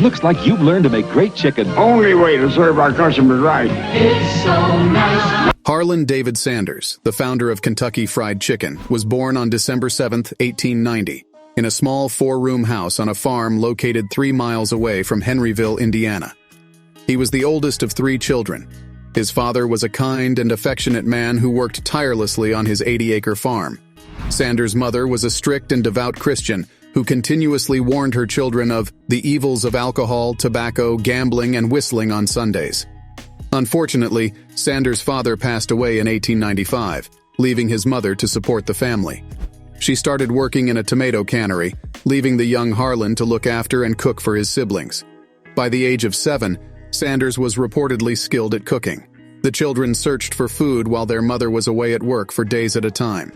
looks like you've learned to make great chicken. Only way to serve our customers right. It's so nice. Harland David Sanders, the founder of Kentucky Fried Chicken, was born on December 7, 1890, in a small 4-room house on a farm located 3 miles away from Henryville, Indiana. He was the oldest of 3 children. His father was a kind and affectionate man who worked tirelessly on his 80-acre farm. Sanders' mother was a strict and devout Christian who continuously warned her children of the evils of alcohol, tobacco, gambling, and whistling on Sundays. Unfortunately, Sanders' father passed away in 1895, leaving his mother to support the family. She started working in a tomato cannery, leaving the young Harland to look after and cook for his siblings. By the age of 7, Sanders was reportedly skilled at cooking. The children searched for food while their mother was away at work for days at a time.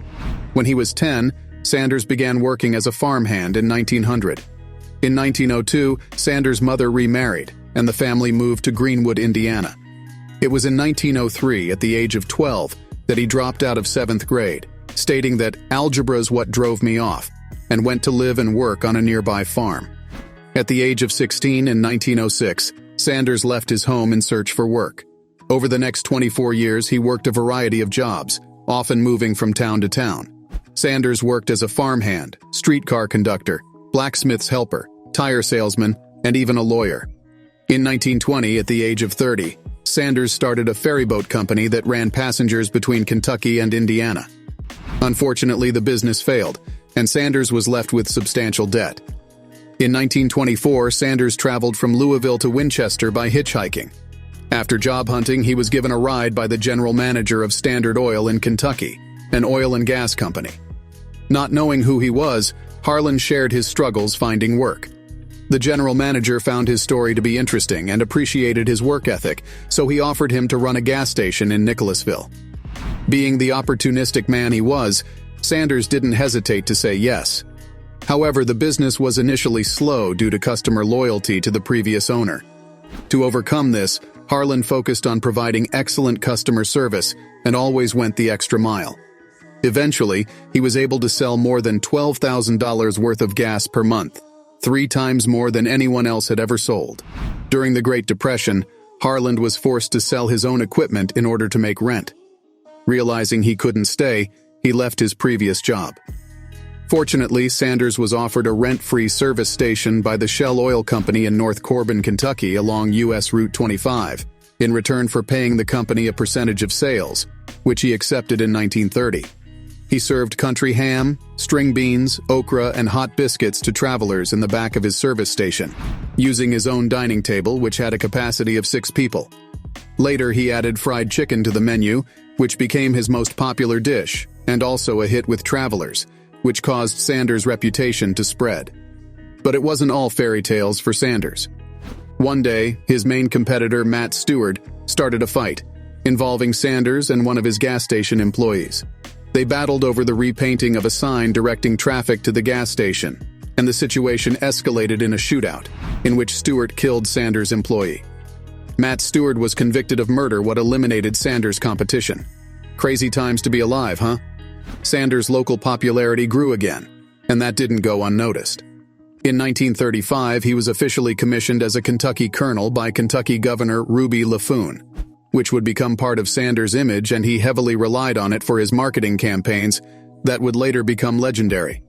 When he was 10, Sanders began working as a farmhand in 1900. In 1902, Sanders' mother remarried, and the family moved to Greenwood, Indiana. It was in 1903, at the age of 12, that he dropped out of 7th grade, stating that algebra's what drove me off, and went to live and work on a nearby farm. At the age of 16 in 1906, Sanders left his home in search for work. Over the next 24 years, he worked a variety of jobs, often moving from town to town. Sanders worked as a farmhand, streetcar conductor, blacksmith's helper, tire salesman, and even a lawyer. In 1920, at the age of 30, Sanders started a ferryboat company that ran passengers between Kentucky and Indiana. Unfortunately, the business failed, and Sanders was left with substantial debt. In 1924, Sanders traveled from Louisville to Winchester by hitchhiking. After job hunting, he was given a ride by the general manager of Standard Oil in Kentucky, an oil and gas company. Not knowing who he was, Harland shared his struggles finding work. The general manager found his story to be interesting and appreciated his work ethic, so he offered him to run a gas station in Nicholasville. Being the opportunistic man he was, Sanders didn't hesitate to say yes. However, the business was initially slow due to customer loyalty to the previous owner. To overcome this, Harland focused on providing excellent customer service and always went the extra mile. Eventually, he was able to sell more than $12,000 worth of gas per month, 3 times more than anyone else had ever sold. During the Great Depression, Harland was forced to sell his own equipment in order to make rent. Realizing he couldn't stay, he left his previous job. Fortunately, Sanders was offered a rent-free service station by the Shell Oil Company in North Corbin, Kentucky along U.S. Route 25, in return for paying the company a percentage of sales, which he accepted in 1930. He served country ham, string beans, okra, and hot biscuits to travelers in the back of his service station, using his own dining table, which had a capacity of 6 people. Later, he added fried chicken to the menu, which became his most popular dish, and also a hit with travelers, which caused Sanders' reputation to spread. But it wasn't all fairy tales for Sanders. One day, his main competitor, Matt Stewart, started a fight, involving Sanders and one of his gas station employees. They battled over the repainting of a sign directing traffic to the gas station, and the situation escalated in a shootout, in which Stewart killed Sanders' employee. Matt Stewart was convicted of murder, what eliminated Sanders' competition. Crazy times to be alive, huh? Sanders' local popularity grew again, and that didn't go unnoticed. In 1935, he was officially commissioned as a Kentucky colonel by Kentucky Governor Ruby LaFoon, which would become part of Sanders' image, and he heavily relied on it for his marketing campaigns that would later become legendary.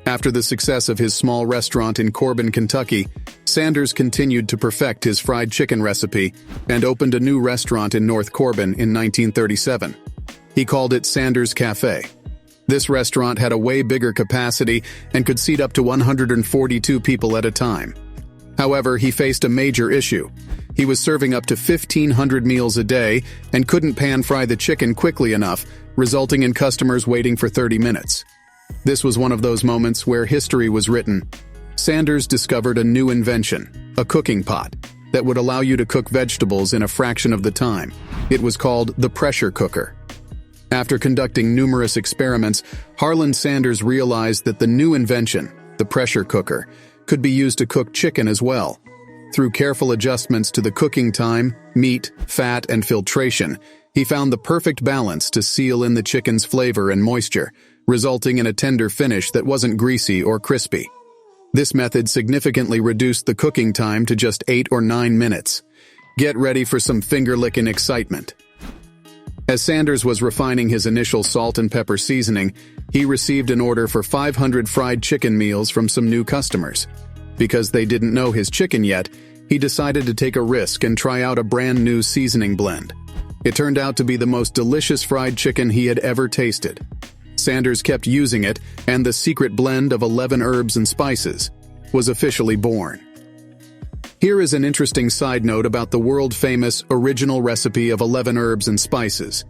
After the success of his small restaurant in Corbin, Kentucky, Sanders continued to perfect his fried chicken recipe and opened a new restaurant in North Corbin in 1937. He called it Sanders Cafe. This restaurant had a way bigger capacity and could seat up to 142 people at a time. However, he faced a major issue. He was serving up to 1,500 meals a day and couldn't pan-fry the chicken quickly enough, resulting in customers waiting for 30 minutes. This was one of those moments where history was written. Sanders discovered a new invention, a cooking pot, that would allow you to cook vegetables in a fraction of the time. It was called the pressure cooker. After conducting numerous experiments, Harland Sanders realized that the new invention, the pressure cooker, could be used to cook chicken as well. Through careful adjustments to the cooking time, meat, fat, and filtration, he found the perfect balance to seal in the chicken's flavor and moisture, resulting in a tender finish that wasn't greasy or crispy. This method significantly reduced the cooking time to just 8 or 9 minutes. Get ready for some finger-licking excitement. As Sanders was refining his initial salt and pepper seasoning, he received an order for 500 fried chicken meals from some new customers. Because they didn't know his chicken yet, he decided to take a risk and try out a brand new seasoning blend. It turned out to be the most delicious fried chicken he had ever tasted. Sanders kept using it, and the secret blend of 11 herbs and spices was officially born. Here is an interesting side note about the world-famous original recipe of 11 herbs and spices.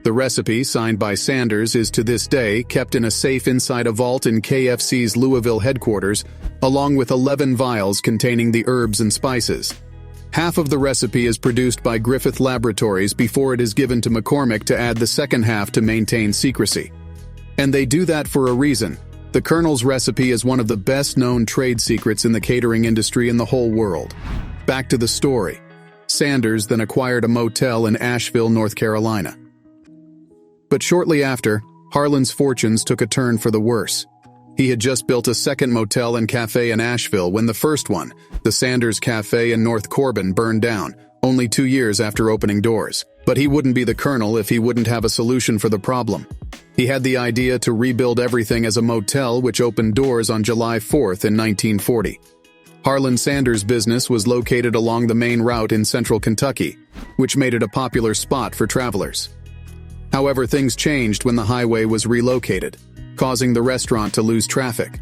The recipe, signed by Sanders, is to this day kept in a safe inside a vault in KFC's Louisville headquarters, along with 11 vials containing the herbs and spices. Half of the recipe is produced by Griffith Laboratories before it is given to McCormick to add the second half to maintain secrecy. And they do that for a reason. The Colonel's recipe is one of the best-known trade secrets in the catering industry in the whole world. Back to the story. Sanders then acquired a motel in Asheville, North Carolina. But shortly after, Harland's fortunes took a turn for the worse. He had just built a second motel and cafe in Asheville when the first one, the Sanders Cafe in North Corbin, burned down, only 2 years after opening doors. But he wouldn't be the Colonel if he wouldn't have a solution for the problem. He had the idea to rebuild everything as a motel, which opened doors on July 4th in 1940. Harland Sanders' business was located along the main route in central Kentucky, which made it a popular spot for travelers. However, things changed when the highway was relocated, causing the restaurant to lose traffic.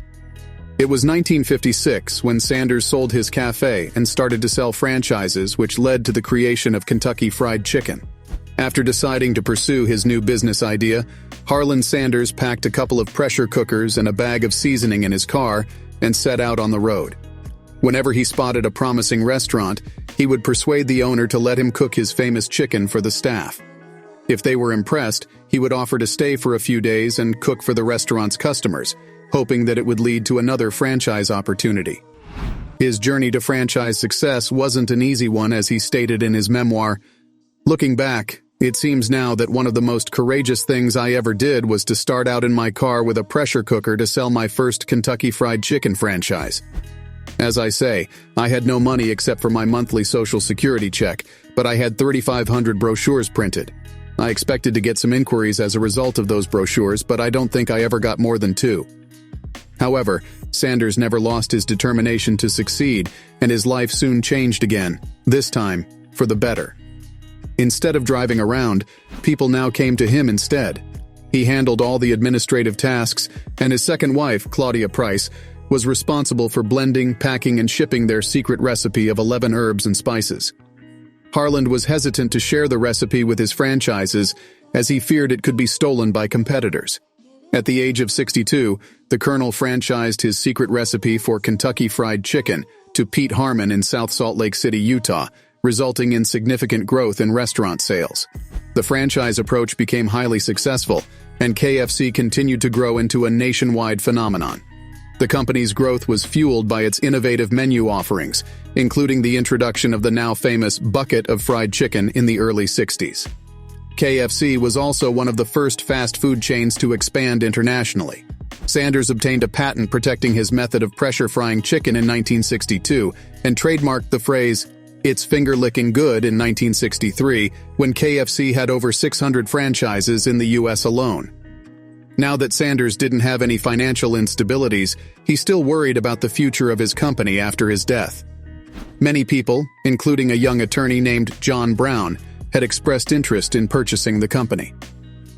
It was 1956 when Sanders sold his cafe and started to sell franchises, which led to the creation of Kentucky Fried Chicken. After deciding to pursue his new business idea, Harland Sanders packed a couple of pressure cookers and a bag of seasoning in his car and set out on the road. Whenever he spotted a promising restaurant, he would persuade the owner to let him cook his famous chicken for the staff. If they were impressed, he would offer to stay for a few days and cook for the restaurant's customers, hoping that it would lead to another franchise opportunity. His journey to franchise success wasn't an easy one, as he stated in his memoir. Looking back, it seems now that one of the most courageous things I ever did was to start out in my car with a pressure cooker to sell my first Kentucky Fried Chicken franchise. As I say, I had no money except for my monthly Social Security check, but I had 3,500 brochures printed. I expected to get some inquiries as a result of those brochures, but I don't think I ever got more than 2. However, Sanders never lost his determination to succeed, and his life soon changed again, this time for the better. Instead of driving around, people now came to him instead. He handled all the administrative tasks, and his second wife, Claudia Price, was responsible for blending, packing, and shipping their secret recipe of 11 herbs and spices. Harland was hesitant to share the recipe with his franchises, as he feared it could be stolen by competitors. At the age of 62, the Colonel franchised his secret recipe for Kentucky Fried Chicken to Pete Harmon in South Salt Lake City, Utah, resulting in significant growth in restaurant sales. The franchise approach became highly successful, and KFC continued to grow into a nationwide phenomenon. The company's growth was fueled by its innovative menu offerings, including the introduction of the now famous bucket of fried chicken in the early 60s. KFC was also one of the first fast food chains to expand internationally. Sanders obtained a patent protecting his method of pressure frying chicken in 1962 and trademarked the phrase, "It's finger-licking good," in 1963, when KFC had over 600 franchises in the U.S. alone. Now that Sanders didn't have any financial instabilities, he still worried about the future of his company after his death. Many people, including a young attorney named John Brown, had expressed interest in purchasing the company.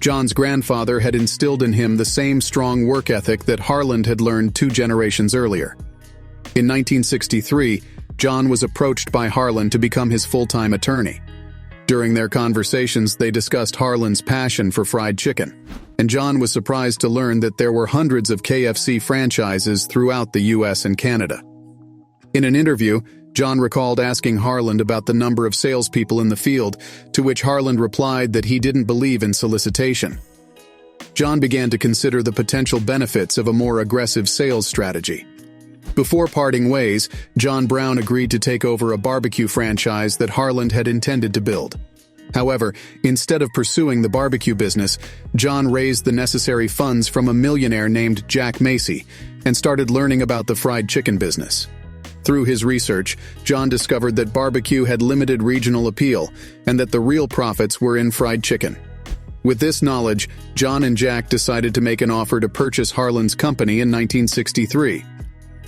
John's grandfather had instilled in him the same strong work ethic that Harland had learned 2 generations earlier. In 1963, John was approached by Harland to become his full-time attorney. During their conversations, they discussed Harland's passion for fried chicken, and John was surprised to learn that there were hundreds of KFC franchises throughout the U.S. and Canada. In an interview, John recalled asking Harland about the number of salespeople in the field, to which Harland replied that he didn't believe in solicitation. John began to consider the potential benefits of a more aggressive sales strategy. Before parting ways, John Brown agreed to take over a barbecue franchise that Harland had intended to build. However, instead of pursuing the barbecue business, John raised the necessary funds from a millionaire named Jack Macy and started learning about the fried chicken business. Through his research, John discovered that barbecue had limited regional appeal and that the real profits were in fried chicken. With this knowledge, John and Jack decided to make an offer to purchase Harland's company in 1963.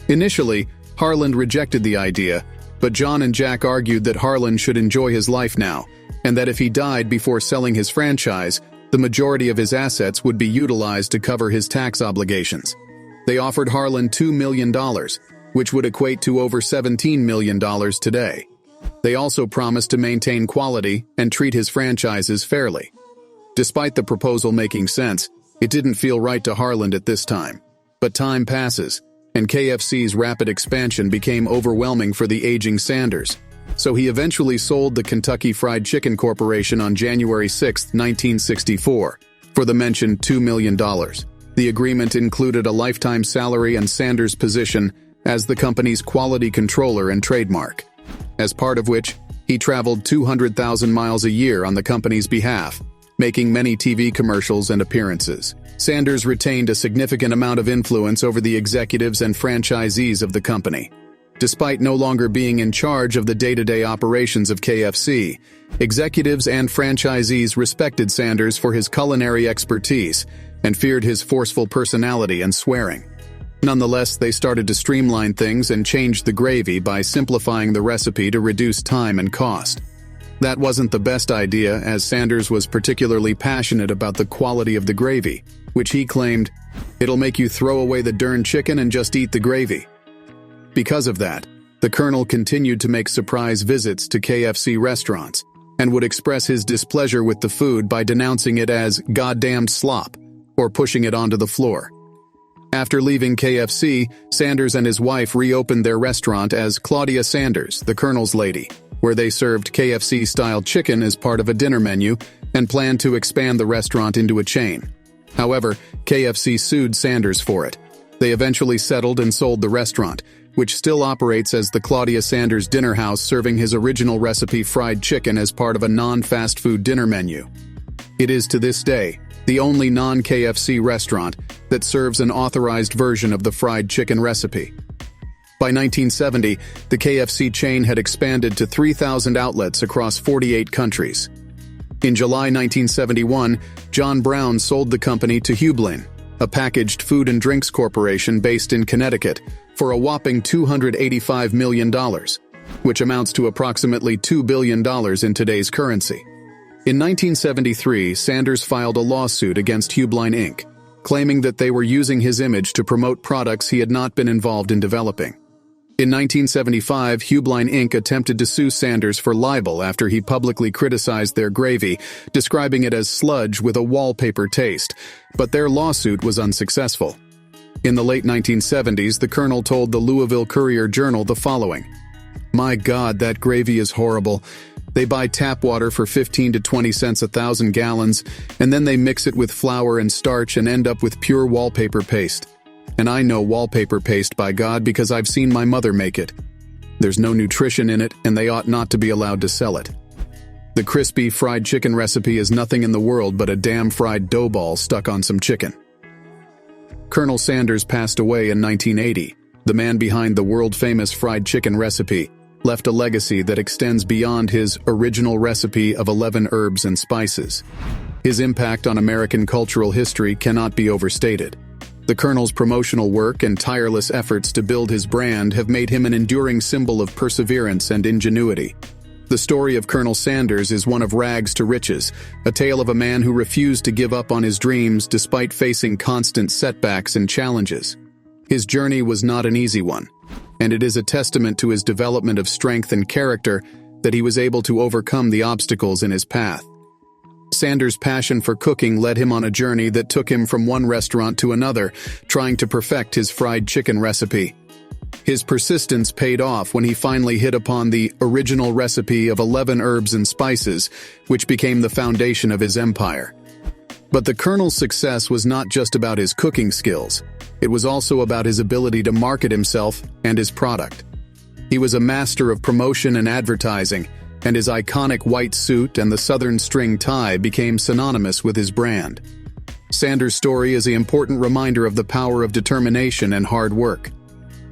Initially, Harland rejected the idea, but John and Jack argued that Harland should enjoy his life now, and that if he died before selling his franchise, the majority of his assets would be utilized to cover his tax obligations. They offered Harland $2 million, which would equate to over $17 million today. They also promised to maintain quality and treat his franchises fairly. Despite the proposal making sense, it didn't feel right to Harland at this time. But time passes, and KFC's rapid expansion became overwhelming for the aging Sanders. So he eventually sold the Kentucky Fried Chicken Corporation on January 6, 1964, for the mentioned $2 million. The agreement included a lifetime salary and Sanders' position as the company's quality controller and trademark, as part of which he traveled 200,000 miles a year on the company's behalf, making many TV commercials and appearances. Sanders retained a significant amount of influence over the executives and franchisees of the company. Despite no longer being in charge of the day-to-day operations of KFC, executives and franchisees respected Sanders for his culinary expertise and feared his forceful personality and swearing. Nonetheless, they started to streamline things and changed the gravy by simplifying the recipe to reduce time and cost. That wasn't the best idea, as Sanders was particularly passionate about the quality of the gravy, which he claimed, "It'll make you throw away the darn chicken and just eat the gravy." Because of that, the Colonel continued to make surprise visits to KFC restaurants and would express his displeasure with the food by denouncing it as goddamned slop or pushing it onto the floor. After leaving KFC, Sanders and his wife reopened their restaurant as Claudia Sanders, the Colonel's Lady, where they served KFC-style chicken as part of a dinner menu and planned to expand the restaurant into a chain. However, KFC sued Sanders for it. They eventually settled and sold the restaurant, which still operates as the Claudia Sanders Dinner House, serving his original recipe fried chicken as part of a non-fast food dinner menu. It is to this day the only non-KFC restaurant that serves an authorized version of the fried chicken recipe. By 1970, the KFC chain had expanded to 3,000 outlets across 48 countries. In July 1971, John Brown sold the company to Hublin, a packaged food and drinks corporation based in Connecticut, for a whopping $285 million, which amounts to approximately $2 billion in today's currency. In 1973, Sanders filed a lawsuit against Hublin Inc., claiming that they were using his image to promote products he had not been involved in developing. In 1975, Hublin Inc. attempted to sue Sanders for libel after he publicly criticized their gravy, describing it as sludge with a wallpaper taste, but their lawsuit was unsuccessful. In the late 1970s, the Colonel told the Louisville Courier-Journal the following: "My God, that gravy is horrible. They buy tap water for 15 to 20 cents 1,000 gallons, and then they mix it with flour and starch and end up with pure wallpaper paste. And I know wallpaper paste, by God, because I've seen my mother make it. There's no nutrition in it, and they ought not to be allowed to sell it. The crispy fried chicken recipe is nothing in the world but a damn fried dough ball stuck on some chicken." Colonel Sanders passed away in 1980. The man behind the world-famous fried chicken recipe left a legacy that extends beyond his original recipe of 11 herbs and spices. His impact on American cultural history cannot be overstated. The Colonel's promotional work and tireless efforts to build his brand have made him an enduring symbol of perseverance and ingenuity. The story of Colonel Sanders is one of rags to riches, a tale of a man who refused to give up on his dreams despite facing constant setbacks and challenges. His journey was not an easy one, and it is a testament to his development of strength and character that he was able to overcome the obstacles in his path. Sanders' passion for cooking led him on a journey that took him from one restaurant to another, trying to perfect his fried chicken recipe. His persistence paid off when he finally hit upon the original recipe of 11 herbs and spices, which became the foundation of his empire. But the Colonel's success was not just about his cooking skills. It was also about his ability to market himself and his product. He was a master of promotion and advertising, and his iconic white suit and the southern string tie became synonymous with his brand. Sanders' story is an important reminder of the power of determination and hard work.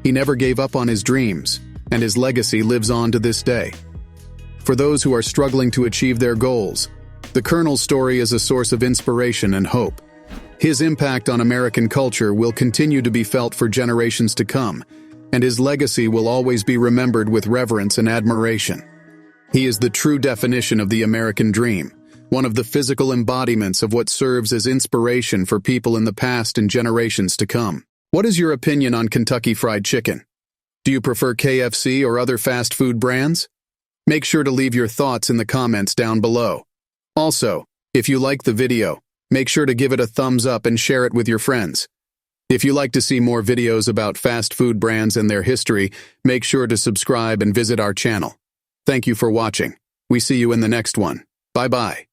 He never gave up on his dreams, and his legacy lives on to this day. For those who are struggling to achieve their goals, the Colonel's story is a source of inspiration and hope. His impact on American culture will continue to be felt for generations to come, and his legacy will always be remembered with reverence and admiration. He is the true definition of the American dream, one of the physical embodiments of what serves as inspiration for people in the past and generations to come. What is your opinion on Kentucky Fried Chicken? Do you prefer KFC or other fast food brands? Make sure to leave your thoughts in the comments down below. Also, if you like the video, make sure to give it a thumbs up and share it with your friends. If you like to see more videos about fast food brands and their history, make sure to subscribe and visit our channel. Thank you for watching. We see you in the next one. Bye-bye.